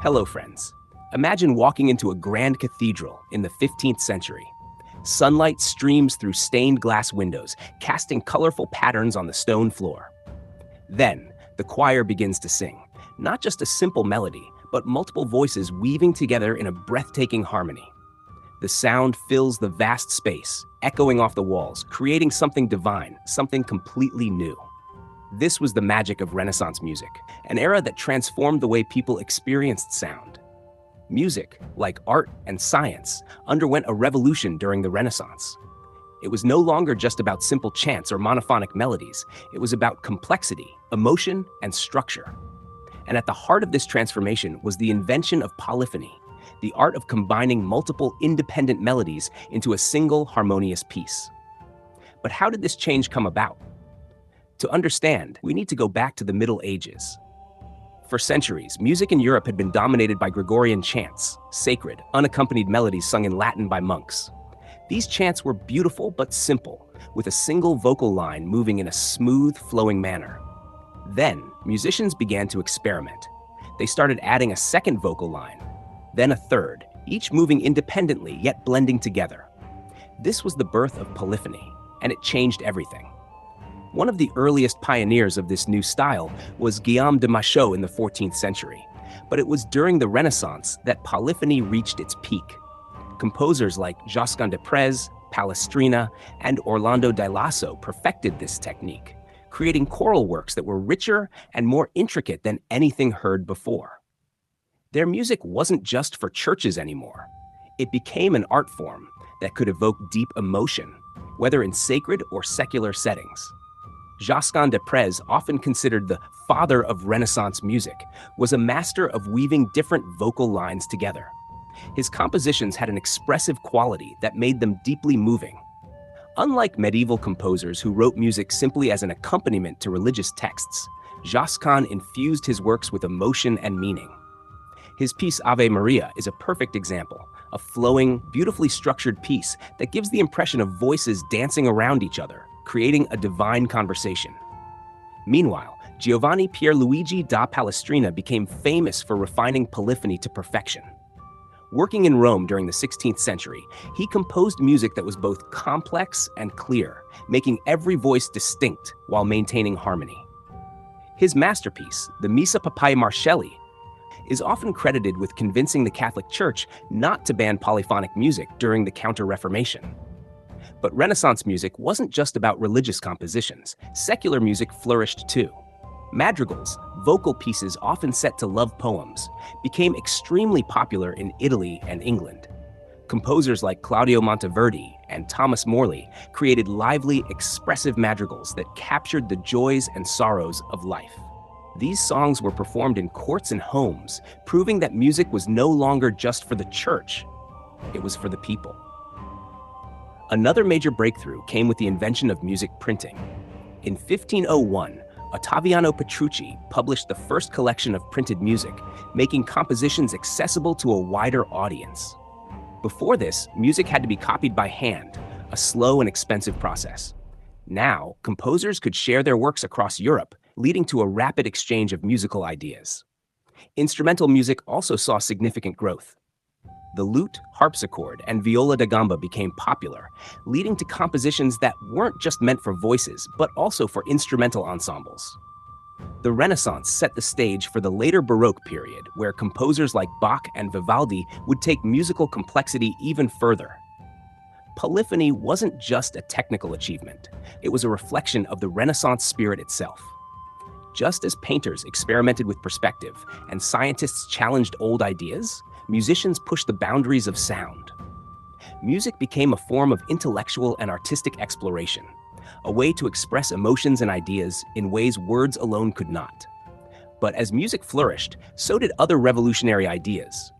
Hello, friends. Imagine walking into a grand cathedral in the 15th century. Sunlight streams through stained glass windows, casting colorful patterns on the stone floor. Then, the choir begins to sing, not just a simple melody, but multiple voices weaving together in a breathtaking harmony. The sound fills the vast space, echoing off the walls, creating something divine, something completely new. This was the magic of Renaissance music, an era that transformed the way people experienced sound. Music, like art and science, underwent a revolution during the Renaissance. It was no longer just about simple chants or monophonic melodies. It was about complexity, emotion, and structure. And at the heart of this transformation was the invention of polyphony, the art of combining multiple independent melodies into a single harmonious piece. But how did this change come about? To understand, we need to go back to the Middle Ages. For centuries, music in Europe had been dominated by Gregorian chants, sacred, unaccompanied melodies sung in Latin by monks. These chants were beautiful but simple, with a single vocal line moving in a smooth, flowing manner. Then, musicians began to experiment. They started adding a second vocal line, then a third, each moving independently yet blending together. This was the birth of polyphony, and it changed everything. One of the earliest pioneers of this new style was Guillaume de Machaut in the 14th century, but it was during the Renaissance that polyphony reached its peak. Composers like Josquin des Prez, Palestrina, and Orlando di Lasso perfected this technique, creating choral works that were richer and more intricate than anything heard before. Their music wasn't just for churches anymore. It became an art form that could evoke deep emotion, whether in sacred or secular settings. Josquin des Prez, often considered the father of Renaissance music, was a master of weaving different vocal lines together. His compositions had an expressive quality that made them deeply moving. Unlike medieval composers who wrote music simply as an accompaniment to religious texts, Josquin infused his works with emotion and meaning. His piece Ave Maria is a perfect example, a flowing, beautifully structured piece that gives the impression of voices dancing around each other, creating a divine conversation. Meanwhile, Giovanni Pierluigi da Palestrina became famous for refining polyphony to perfection. Working in Rome during the 16th century, he composed music that was both complex and clear, making every voice distinct while maintaining harmony. His masterpiece, the Missa Papae Marcelli, is often credited with convincing the Catholic Church not to ban polyphonic music during the Counter-Reformation. But Renaissance music wasn't just about religious compositions. Secular music flourished too. Madrigals, vocal pieces often set to love poems, became extremely popular in Italy and England. Composers like Claudio Monteverdi and Thomas Morley created lively, expressive madrigals that captured the joys and sorrows of life. These songs were performed in courts and homes, proving that music was no longer just for the church, it was for the people. Another major breakthrough came with the invention of music printing. In 1501, Ottaviano Petrucci published the first collection of printed music, making compositions accessible to a wider audience. Before this, music had to be copied by hand, a slow and expensive process. Now, composers could share their works across Europe, leading to a rapid exchange of musical ideas. Instrumental music also saw significant growth. The lute, harpsichord, and viola da gamba became popular, leading to compositions that weren't just meant for voices, but also for instrumental ensembles. The Renaissance set the stage for the later Baroque period, where composers like Bach and Vivaldi would take musical complexity even further. Polyphony wasn't just a technical achievement, it was a reflection of the Renaissance spirit itself. Just as painters experimented with perspective and scientists challenged old ideas, musicians pushed the boundaries of sound. Music became a form of intellectual and artistic exploration, a way to express emotions and ideas in ways words alone could not. But as music flourished, so did other revolutionary ideas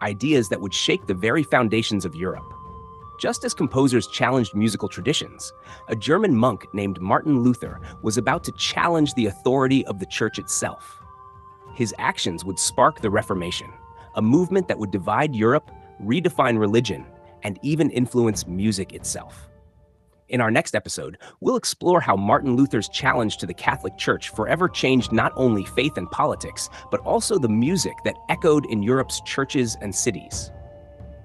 that would shake the very foundations of Europe. Just as composers challenged musical traditions, a German monk named Martin Luther was about to challenge the authority of the church itself. His actions would spark the Reformation, a movement that would divide Europe, redefine religion, and even influence music itself. In our next episode, we'll explore how Martin Luther's challenge to the Catholic Church forever changed not only faith and politics, but also the music that echoed in Europe's churches and cities.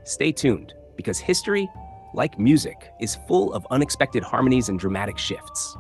Stay tuned, because history, like music, is full of unexpected harmonies and dramatic shifts.